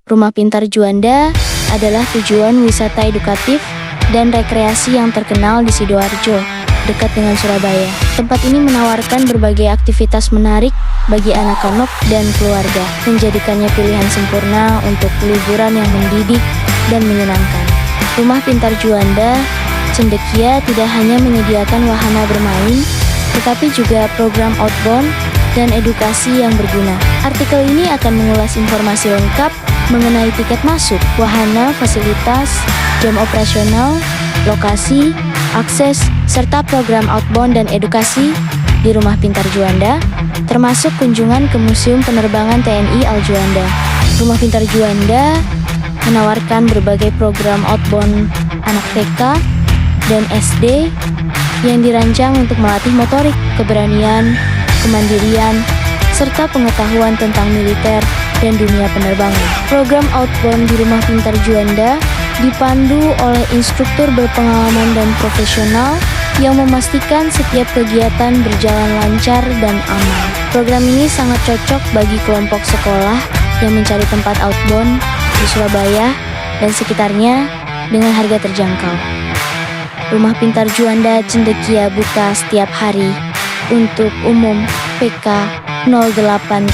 Rumah Pintar Juanda adalah tujuan wisata edukatif dan rekreasi yang terkenal di Sidoarjo, dekat dengan Surabaya. Tempat ini menawarkan berbagai aktivitas menarik bagi anak-anak dan keluarga, menjadikannya pilihan sempurna untuk liburan yang mendidik dan menyenangkan. Rumah Pintar Juanda cendekia tidak hanya menyediakan wahana bermain, tetapi juga program outbound dan edukasi yang berguna. Artikel ini akan mengulas informasi lengkap mengenai tiket masuk, wahana, fasilitas, jam operasional, lokasi, akses, serta program outbound dan edukasi di Rumah Pintar Juanda, termasuk kunjungan ke Museum Penerbangan TNI Al Juanda. Rumah Pintar Juanda menawarkan berbagai program outbound anak TK dan SD yang dirancang untuk melatih motorik, keberanian, kemandirian, serta pengetahuan tentang militer dan dunia penerbangan. Program outbound di Rumah Pintar Juanda dipandu oleh instruktur berpengalaman dan profesional yang memastikan setiap kegiatan berjalan lancar dan aman. Program ini sangat cocok bagi kelompok sekolah yang mencari tempat outbound di Surabaya dan sekitarnya dengan harga terjangkau. Rumah Pintar Juanda cendekia buka setiap hari untuk umum PK 08,0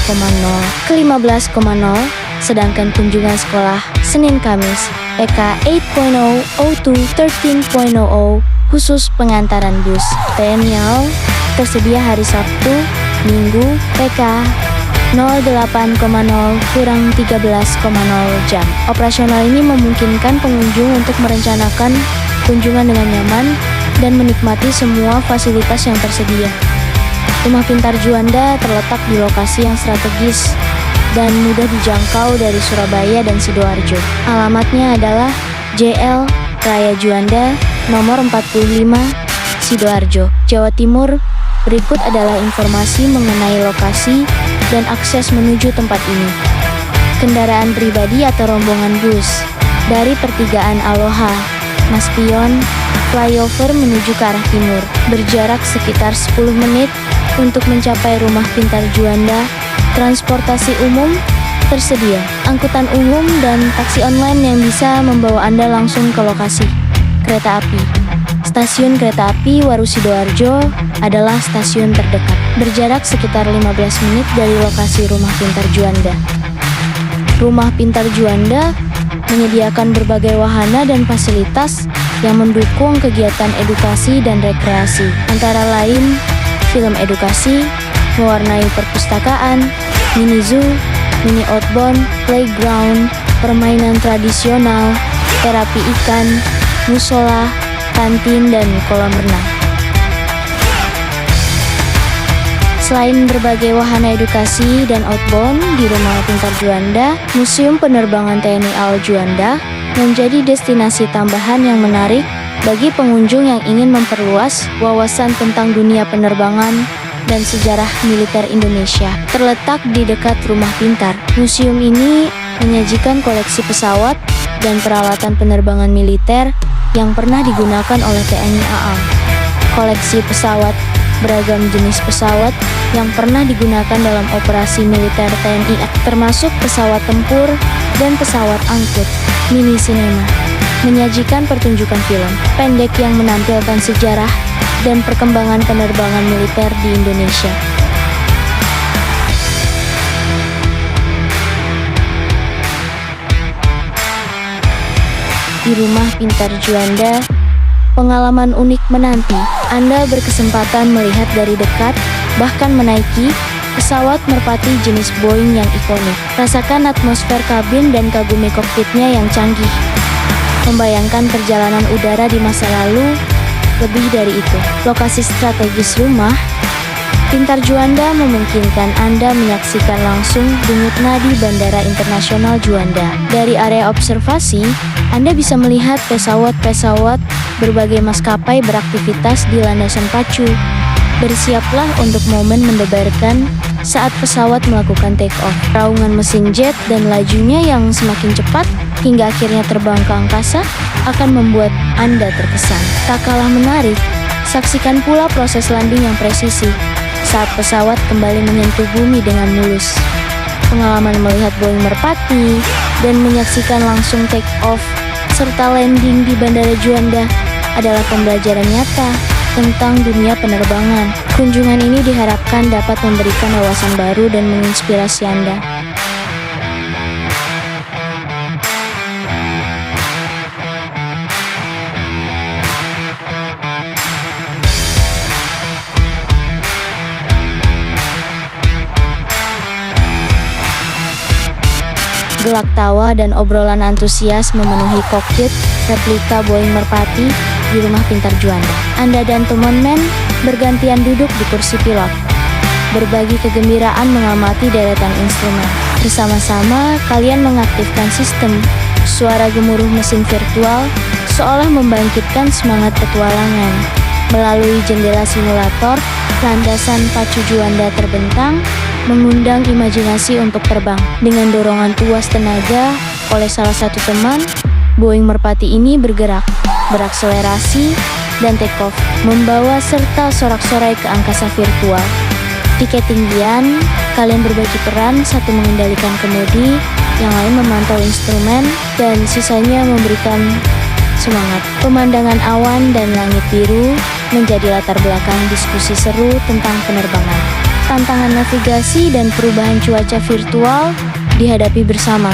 ke 15,0 sedangkan kunjungan sekolah Senin Kamis PK 8.0 to 13.0 khusus pengantaran bus TNI AL tersedia hari Sabtu, Minggu PK 08,0 kurang 13,0 jam. Operasional ini memungkinkan pengunjung untuk merencanakan kunjungan dengan nyaman dan menikmati semua fasilitas yang tersedia. Rumah Pintar Juanda terletak di lokasi yang strategis dan mudah dijangkau dari Surabaya dan Sidoarjo. Alamatnya adalah JL Raya Juanda, nomor 45, Sidoarjo, Jawa Timur. Berikut adalah informasi mengenai lokasi dan akses menuju tempat ini. Kendaraan pribadi atau rombongan bus dari pertigaan Aloha, Maspion, flyover menuju ke arah timur, berjarak sekitar 10 menit untuk mencapai Rumah Pintar Juanda. Transportasi umum tersedia, angkutan umum dan taksi online yang bisa membawa Anda langsung ke lokasi. Kereta api. Stasiun kereta api Waru Sidoarjo adalah stasiun terdekat, berjarak sekitar 15 menit dari lokasi Rumah Pintar Juanda. Rumah Pintar Juanda menyediakan berbagai wahana dan fasilitas yang mendukung kegiatan edukasi dan rekreasi, antara lain film edukasi, mewarnai perpustakaan, mini zoo, mini outbound, playground, permainan tradisional, terapi ikan, musola, kantin, dan kolam renang. Selain berbagai wahana edukasi dan outbound di Rumah Pintar Juanda, Museum Penerbangan TNI Al Juanda menjadi destinasi tambahan yang menarik bagi pengunjung yang ingin memperluas wawasan tentang dunia penerbangan dan sejarah militer Indonesia. Terletak di dekat Rumah Pintar, museum ini menyajikan koleksi pesawat dan peralatan penerbangan militer yang pernah digunakan oleh TNI AL. Koleksi pesawat, beragam jenis pesawat yang pernah digunakan dalam operasi militer TNI, termasuk pesawat tempur dan pesawat angkut. Mini sinema menyajikan pertunjukan film pendek yang menampilkan sejarah dan perkembangan penerbangan militer di Indonesia. Di Rumah Pintar Juanda, pengalaman unik menanti. Anda berkesempatan melihat dari dekat, bahkan menaiki pesawat merpati jenis Boeing yang ikonik. Rasakan atmosfer kabin dan kagumi kokpitnya yang canggih. Membayangkan perjalanan udara di masa lalu. Lebih dari itu, lokasi strategis Rumah Pintar Juanda memungkinkan Anda menyaksikan langsung denyut nadi Bandara Internasional Juanda. Dari area observasi, Anda bisa melihat pesawat-pesawat berbagai maskapai beraktivitas di landasan pacu. Bersiaplah untuk momen mendebarkan saat pesawat melakukan take off. Raungan mesin jet dan lajunya yang semakin cepat hingga akhirnya terbang ke angkasa akan membuat Anda terkesan. Tak kalah menarik, saksikan pula proses landing yang presisi saat pesawat kembali menyentuh bumi dengan mulus. Pengalaman melihat Boeing merpati dan menyaksikan langsung take off serta landing di Bandara Juanda adalah pembelajaran nyata tentang dunia penerbangan. Kunjungan ini diharapkan dapat memberikan wawasan baru dan menginspirasi Anda. Gelak tawa dan obrolan antusias memenuhi kokpit replika Boeing Merpati di Rumah Pintar Juanda. Anda dan teman-teman bergantian duduk di kursi pilot, berbagi kegembiraan mengamati deretan instrumen. Bersama-sama, kalian mengaktifkan sistem suara gemuruh mesin virtual seolah membangkitkan semangat petualangan. Melalui jendela simulator, landasan pacu Juanda terbentang, mengundang imajinasi untuk terbang. Dengan dorongan tuas tenaga oleh salah satu teman, Boeing Merpati ini bergerak, berakselerasi, dan take off, membawa serta sorak-sorai ke angkasa virtual. Di ketinggian, kalian berbagi peran, satu mengendalikan kemudi, yang lain memantau instrumen, dan sisanya memberikan semangat. Pemandangan awan dan langit biru menjadi latar belakang diskusi seru tentang penerbangan. Tantangan navigasi dan perubahan cuaca virtual dihadapi bersama,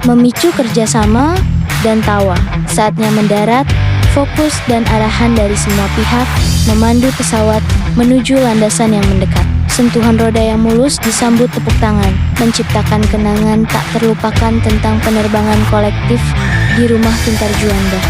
memicu kerjasama dan tawa. Saatnya mendarat, fokus dan arahan dari semua pihak memandu pesawat menuju landasan yang mendekat. Sentuhan roda yang mulus disambut tepuk tangan, menciptakan kenangan tak terlupakan tentang penerbangan kolektif di Rumah Pintar Juanda.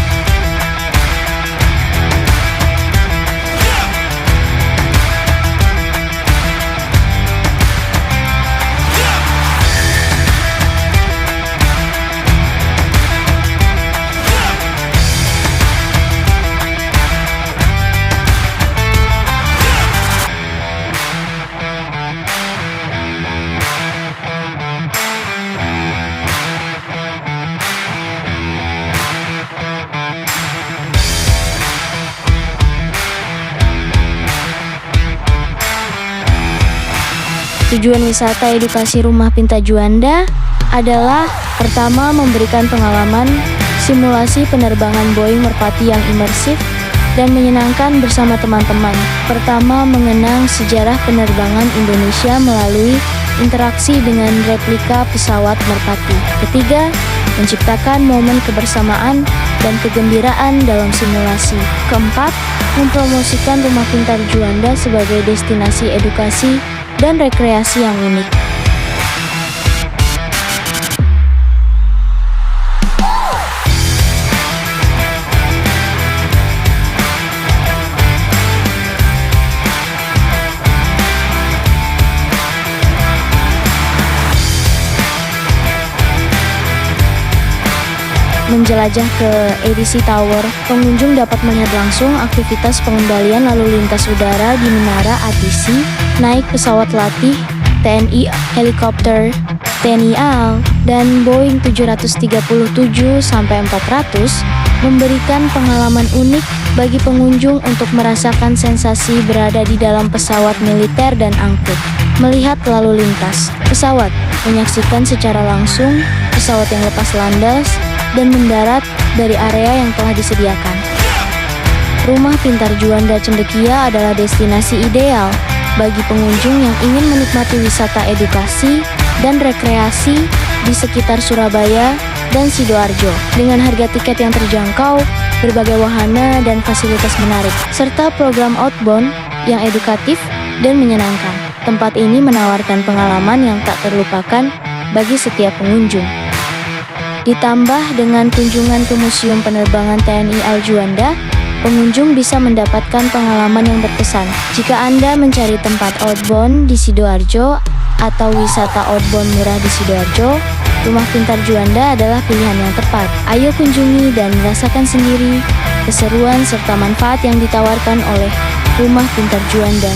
Tujuan wisata edukasi Rumah Pintar Juanda adalah pertama, memberikan pengalaman simulasi penerbangan Boeing Merpati yang imersif dan menyenangkan bersama teman-teman. Pertama, mengenang sejarah penerbangan Indonesia melalui interaksi dengan replika pesawat Merpati. Ketiga, menciptakan momen kebersamaan dan kegembiraan dalam simulasi. Keempat, mempromosikan Rumah Pintar Juanda sebagai destinasi edukasi dan rekreasi yang unik. Menjelajah ke ATC Tower, pengunjung dapat melihat langsung aktivitas pengendalian lalu lintas udara di menara ATC, naik pesawat latih, TNI helikopter, TNI AL, dan Boeing 737-400 memberikan pengalaman unik bagi pengunjung untuk merasakan sensasi berada di dalam pesawat militer dan angkut. Melihat lalu lintas pesawat, menyaksikan secara langsung pesawat yang lepas landas dan mendarat dari area yang telah disediakan. Rumah Pintar Juanda Cendekia adalah destinasi ideal bagi pengunjung yang ingin menikmati wisata edukasi dan rekreasi di sekitar Surabaya dan Sidoarjo. Dengan harga tiket yang terjangkau, berbagai wahana dan fasilitas menarik, serta program outbound yang edukatif dan menyenangkan. Tempat ini menawarkan pengalaman yang tak terlupakan bagi setiap pengunjung. Ditambah dengan kunjungan ke Museum Penerbangan TNI AL Juanda, pengunjung bisa mendapatkan pengalaman yang berkesan. Jika Anda mencari tempat outbound di Sidoarjo atau wisata outbound murah di Sidoarjo, Rumah Pintar Juanda adalah pilihan yang tepat. Ayo kunjungi dan rasakan sendiri keseruan serta manfaat yang ditawarkan oleh Rumah Pintar Juanda.